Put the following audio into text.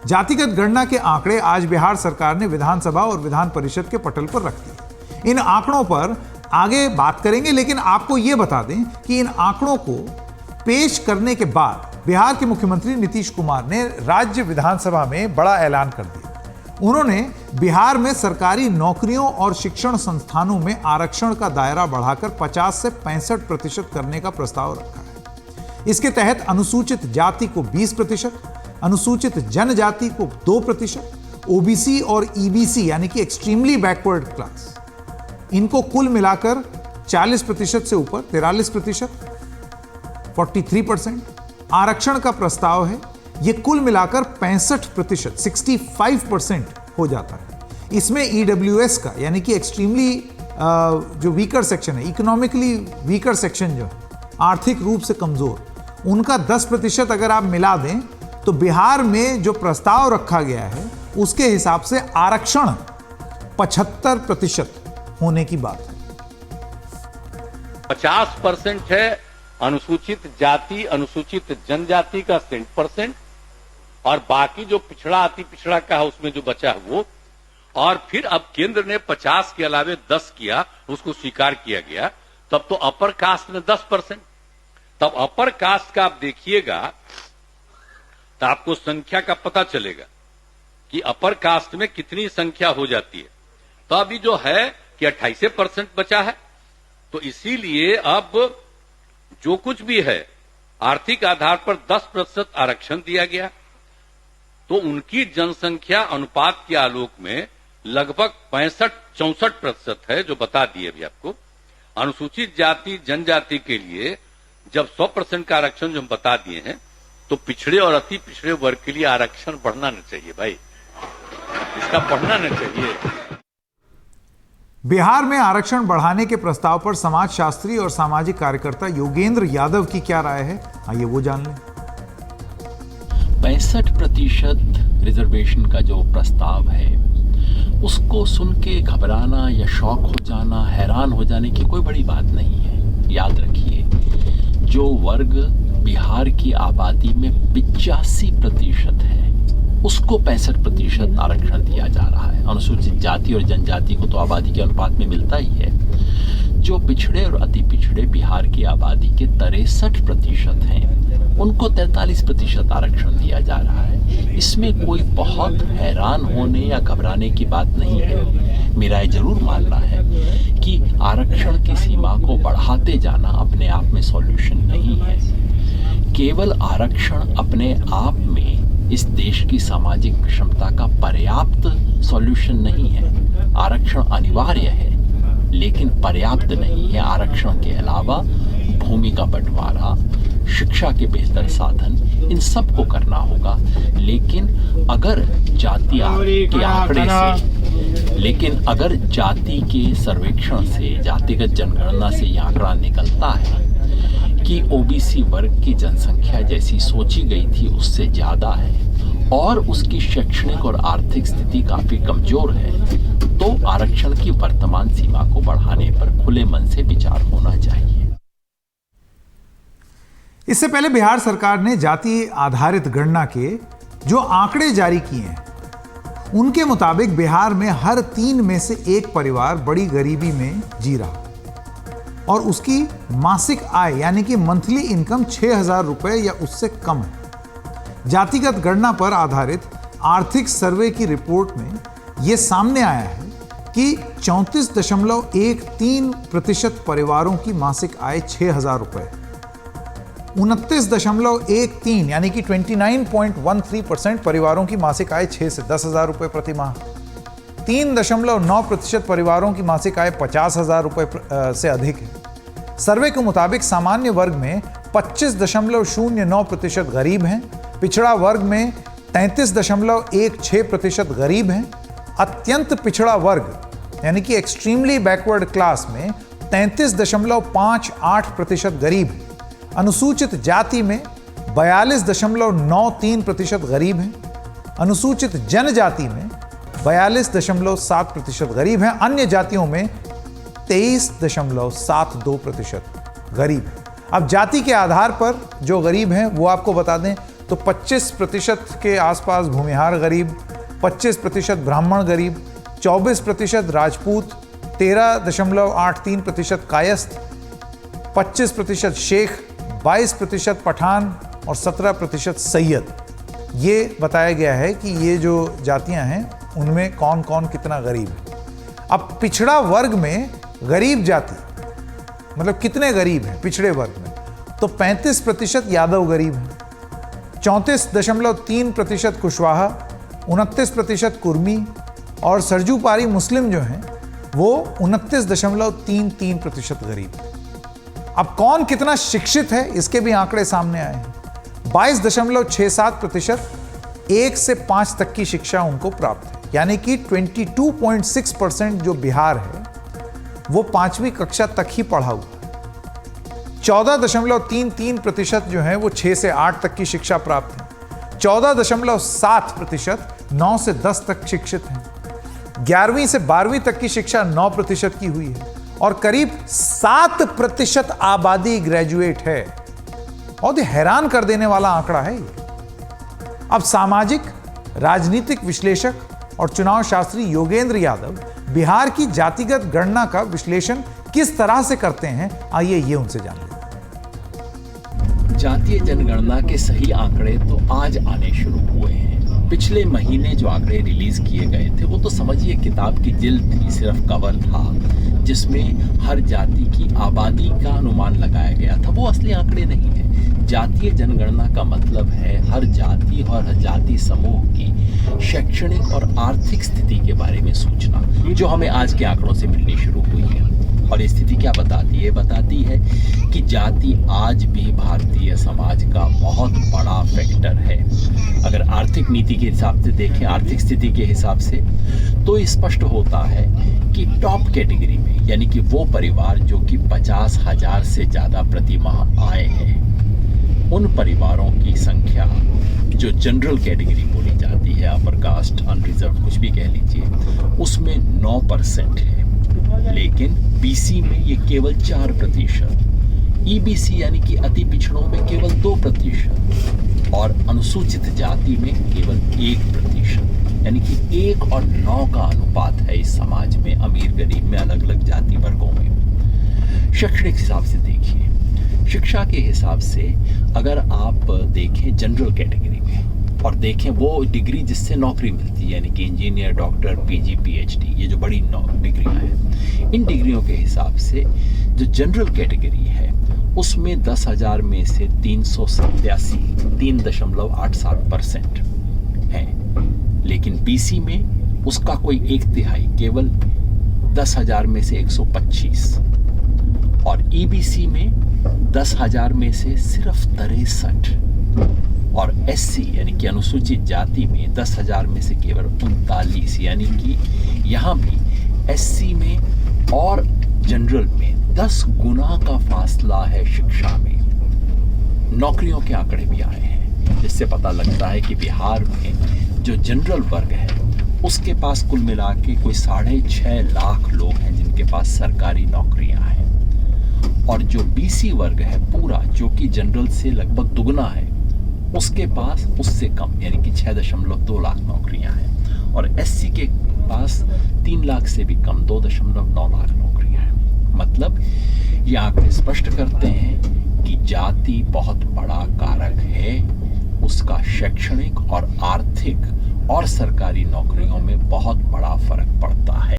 जातिगत गणना के आंकड़े आज बिहार सरकार ने विधानसभा और विधान परिषद के पटल पर रख दिए। इन आंकड़ों पर आगे बात करेंगे, लेकिन आपको यह बता दें कि इन आंकड़ों को पेश करने के बाद बिहार के मुख्यमंत्री नीतीश कुमार ने राज्य विधानसभा में बड़ा ऐलान कर दिया। उन्होंने बिहार में सरकारी नौकरियों और शिक्षण संस्थानों में आरक्षण का दायरा बढ़ाकर 50 से 65% करने का प्रस्ताव रखा है। इसके तहत अनुसूचित जाति को 20%, अनुसूचित जनजाति को 2%, ओबीसी और ईबीसी यानी कि एक्सट्रीमली बैकवर्ड क्लास, इनको कुल मिलाकर 40% से ऊपर 43%, 43% आरक्षण का प्रस्ताव है। ये कुल मिलाकर 65%, 65% हो जाता है। इसमें ईडब्ल्यूएस का यानी कि एक्सट्रीमली जो वीकर सेक्शन है, इकोनॉमिकली वीकर सेक्शन जो आर्थिक रूप से कमजोर, उनका 10% अगर आप मिला दें तो बिहार में जो प्रस्ताव रखा गया है उसके हिसाब से आरक्षण 75% होने की बात है। 50% है अनुसूचित जाति, अनुसूचित जनजाति का 60%, और बाकी जो पिछड़ा अति पिछड़ा का है उसमें जो बचा है वो, और फिर अब केंद्र ने 50 के अलावे 10 किया, उसको स्वीकार किया गया, तब तो अपर कास्ट में 10%। तब अपर कास्ट का आप देखिएगा तो आपको संख्या का पता चलेगा कि अपर कास्ट में कितनी संख्या हो जाती है। तो अभी जो है कि 28% बचा है, तो इसीलिए अब जो कुछ भी है आर्थिक आधार पर 10% आरक्षण दिया गया, तो उनकी जनसंख्या अनुपात के आलोक में लगभग 65-64% है, जो बता दिए अभी आपको। अनुसूचित जाति जनजाति के लिए जब 100% का आरक्षण जो हम बता दिए हैं, तो पिछड़े और अति पिछड़े वर्ग के लिए आरक्षण बढ़ना नहीं चाहिए भाई, इसका बढ़ना नहीं चाहिए। बिहार में आरक्षण बढ़ाने के प्रस्ताव पर समाजशास्त्री और सामाजिक कार्यकर्ता योगेंद्र यादव की क्या राय है, आइए वो जान लें। 65% रिजर्वेशन का जो प्रस्ताव है उसको सुन के घबराना या शॉक हो जाना, हैरान हो जाने की कोई बड़ी बात नहीं है। याद रखिए, जो वर्ग बिहार की आबादी में 85% है उसको 65% आरक्षण दिया जा रहा है। अनुसूचित जाति और जनजाति को तो आबादी के अनुपात में मिलता ही है। जो पिछड़े और अति पिछड़े बिहार की आबादी के 63% हैं, उनको 43% आरक्षण दिया जा रहा है। इसमें कोई बहुत हैरान होने या घबराने की बात नहीं है। मेरा ये जरूर मानना है कि आरक्षण की सीमा को बढ़ाते जाना अपने आप में सॉल्यूशन नहीं है। केवल आरक्षण अपने आप में इस देश की सामाजिक क्षमता का पर्याप्त सॉल्यूशन नहीं है। आरक्षण अनिवार्य है लेकिन पर्याप्त नहीं है। आरक्षण के अलावा भूमि का बंटवारा, शिक्षा के बेहतर साधन, इन सब को करना होगा। लेकिन अगर जाति के आंकड़े से, लेकिन अगर जाति के सर्वेक्षण से, जातिगत जनगणना से यह आंकड़ा निकलता है कि ओबीसी वर्ग की जनसंख्या जैसी सोची गई थी उससे ज्यादा है और उसकी शैक्षणिक और आर्थिक स्थिति काफी कमजोर है, तो आरक्षण की वर्तमान सीमा को बढ़ाने पर खुले मन से विचार होना चाहिए। इससे पहले बिहार सरकार ने जाति आधारित गणना के जो आंकड़े जारी किए हैं, उनके मुताबिक बिहार में हर 3 में से 1 परिवार बड़ी गरीबी में जी रहा और उसकी मासिक आय यानी कि मंथली इनकम 6,000 रुपए या उससे कम है। जातिगत गणना पर आधारित आर्थिक सर्वे की रिपोर्ट में यह सामने आया है कि 34.13% परिवारों की मासिक आय 6,000 रुपए, 29.13 यानी कि 29.13% परिवारों की मासिक आय 6 से 10,000 रुपए प्रति माह, 3.9% परिवारों की मासिक आय 50,000 रुपए से अधिक है। सर्वे के मुताबिक सामान्य वर्ग में 25.09% गरीब हैं, पिछड़ा वर्ग में 33.16% गरीब हैं, अत्यंत पिछड़ा वर्ग यानी कि एक्सट्रीमली बैकवर्ड क्लास में 33.58% गरीब हैं, अनुसूचित जाति में 42.93% गरीब हैं, अनुसूचित जनजाति में 42.7% गरीब हैं, अन्य जातियों में 23.72% गरीब हैं। अब जाति के आधार पर जो गरीब हैं वो आपको बता दें तो 25% के आसपास भूमिहार गरीब, 25% ब्राह्मण गरीब, 24% राजपूत, 13.83% कायस्थ, 25% शेख, 22% पठान और 17% सैयद। ये बताया गया है कि ये जो जातियां हैं उनमें कौन कौन कितना गरीब है। अब पिछड़ा वर्ग में गरीब जाति मतलब कितने गरीब हैं पिछड़े वर्ग में, तो 35% यादव गरीब हैं, 34.3% कुशवाहा, 29% कुर्मी और सरजूपारी मुस्लिम जो हैं वो 29.33% गरीब हैं। अब कौन कितना शिक्षित है इसके भी आंकड़े सामने आए हैं। 22.67% 1 से 5 तक की शिक्षा उनको प्राप्त है, यानी कि 22.6% जो बिहार है वो 5वीं कक्षा तक ही पढ़ा हुआ है। 14.33% जो है वो 6 से 8 तक की शिक्षा प्राप्त है। 14.7% 9 से 10 तक शिक्षित हैं। 11वीं से 12वीं तक की शिक्षा 9% की हुई है और करीब 7% आबादी ग्रेजुएट है। बहुत ही हैरान कर देने वाला आंकड़ा है ये। अब सामाजिक राजनीतिक विश्लेषक और चुनाव शास्त्री योगेंद्र यादव बिहार की जातिगत गणना का विश्लेषण किस तरह से करते हैं, आइए ये उनसे जान लें। जातीय जनगणना के सही आंकड़े तो आज आने शुरू हुए हैं। पिछले महीने जो आंकड़े रिलीज किए गए थे वो तो समझिए किताब की जिल्द थी, सिर्फ कवर था जिसमें हर जाति की आबादी का अनुमान लगाया गया था। वो असली आंकड़े नहीं है। जातीय जनगणना का मतलब है हर जाति और हर जाति समूह की शैक्षणिक और आर्थिक स्थिति के बारे में सूचना, जो हमें आज के आंकड़ों से मिलनी शुरू हुई है। और ये स्थिति क्या बताती है? बताती है कि जाति आज भी भारतीय समाज का बहुत बड़ा फैक्टर है। अगर आर्थिक नीति के हिसाब से देखें, आर्थिक स्थिति के हिसाब से, तो स्पष्ट होता है कि टॉप कैटेगरी में, यानी कि वो परिवार जो कि 50,000 से ज़्यादा प्रति माह आए हैं, उन परिवारों की संख्या जो जनरल कैटेगरी बोली जाती है, अपर कास्ट, अनरिजर्व, कुछ भी कह लीजिए, उसमें 9% है। लेकिन बीसी में ये केवल 4%, ईबीसी यानी कि अति पिछड़ों में केवल 2% और अनुसूचित जाति में केवल 1%, यानी कि 1 और 9 का अनुपात है इस समाज में, अमीर गरीब में, अलग अलग जाति वर्गों में। शैक्षणिक हिसाब से देखिए, शिक्षा के हिसाब से अगर आप देखें जनरल कैटेगरी में और देखें वो डिग्री जिससे नौकरी मिलती है, यानी कि इंजीनियर, डॉक्टर, पीजी, पीएचडी, ये जो बड़ी डिग्रियां हैं, इन डिग्रियों के हिसाब से जो जनरल कैटेगरी है उसमें 10,000 में से 387, 3.87% है। लेकिन बीसी में उसका कोई 1/3, केवल 10,000 में से 125, और ईबीसी में 10,000 में से सिर्फ 63, और एससी यानी कि अनुसूचित जाति में 10,000 में से केवल 39, यानी कि यहाँ भी एससी में और जनरल में 10 गुना का फासला है शिक्षा में। नौकरियों के आंकड़े भी आए हैं जिससे पता लगता है कि बिहार में जो जनरल वर्ग है उसके पास कुल मिला के कोई 6.5 लाख लोग हैं जिनके पास सरकारी नौकरियां हैं, और जो बीसी वर्ग है पूरा, जो कि जनरल से लगभग दुगना है, उसके पास उससे कम, यानी कि 6.2 लाख नौकरियां हैं, और एससी के पास 3 लाख से भी कम, 2.9 लाख नौकरियां हैं। मतलब ये आंकड़े स्पष्ट करते हैं कि जाति बहुत बड़ा कारक है, उसका शैक्षणिक और आर्थिक और सरकारी नौकरियों में बहुत बड़ा फर्क पड़ता